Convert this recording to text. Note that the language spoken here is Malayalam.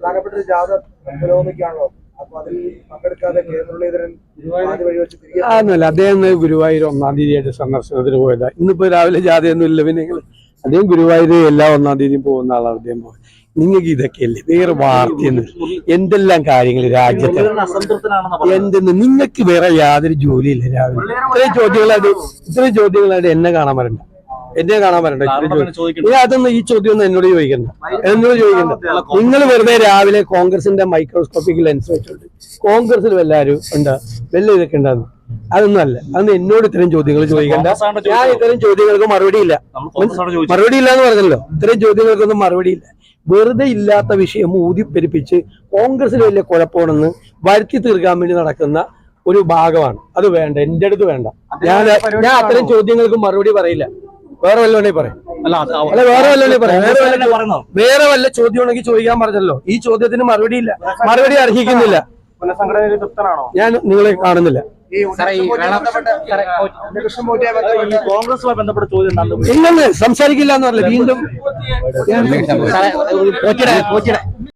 പ്രധാനപ്പെട്ട ഒരു ജാഥ പുരോഗമിക്കുകയാണല്ലോ. അപ്പൊ അതിൽ പങ്കെടുക്കാതെ കെ മുരളീധരൻ വഴി വെച്ച് തിരികെ ആന്നല്ല. അദ്ദേഹം ഗുരുവായൂർ 1-ാം തീയതിയായിട്ട് സന്ദർശനത്തിന് പോയതാ. ഇന്നിപ്പോ രാവിലെ ജാഥയൊന്നും ഇല്ല. പിന്നെ അദ്ദേഹം ഗുരുവായൂർ എല്ലാ 1-ാം തീയതിയും പോകുന്ന ആളാണ് അദ്ദേഹം പോയത്. നിങ്ങൾക്ക് ഇതൊക്കെയല്ലേ വേറെ വാർത്തയെന്ന് എന്തെല്ലാം കാര്യങ്ങൾ രാജ്യത്ത് എന്തെന്ന് നിങ്ങൾക്ക് വേറെ യാതൊരു ജോലിയില്ല. രാവിലെ ഇത്രയും ചോദ്യങ്ങളായിട്ട് എന്നെ കാണാൻ വരണ്ട. അതൊന്നും ഈ ചോദ്യം ഒന്നും എന്നോട് ചോദിക്കണ്ട. നിങ്ങൾ വെറുതെ രാവിലെ കോൺഗ്രസിന്റെ മൈക്രോസ്കോപ്പിക് ലെൻസ് വെച്ചോണ്ട് കോൺഗ്രസിൽ എല്ലാവരും ഉണ്ടാ വല്ല ഇതൊക്കെ ഉണ്ടാകുന്നു. അതൊന്നും അല്ല. അതൊന്നും എന്നോട് ഇത്തരം ചോദ്യങ്ങൾ ചോദിക്കണ്ട. ഞാൻ ഇത്തരം ചോദ്യങ്ങൾക്ക് മറുപടി ഇല്ല എന്ന് പറഞ്ഞല്ലോ. ഇത്തരം ചോദ്യങ്ങൾക്കൊന്നും മറുപടിയില്ല. വെറുതെ ഇല്ലാത്ത വിഷയം ഊതിപ്പെരിപ്പിച്ച് കോൺഗ്രസിൽ വലിയ കുഴപ്പമാണെന്ന് വരുത്തി തീർക്കാൻ വേണ്ടി നടക്കുന്ന ഒരു ഭാഗമാണ്. അത് വേണ്ട, എന്റെ അടുത്ത് വേണ്ട. ഞാൻ അത്തരം ചോദ്യങ്ങൾക്ക് മറുപടി പറയില്ല. വേറെ വല്ലോണേ പറയാം. അല്ല വേറെ വല്ല ചോദ്യം ഉണ്ടെങ്കിൽ ചോദിക്കാൻ പറഞ്ഞല്ലോ. ഈ ചോദ്യത്തിന് മറുപടി ഇല്ല, മറുപടി അർഹിക്കുന്നില്ല. ഞാൻ നിങ്ങളെ കാണുന്നില്ല. ഇല്ലെന്ന് സംസാരിക്കില്ല എന്ന് പറഞ്ഞില്ല. വീണ്ടും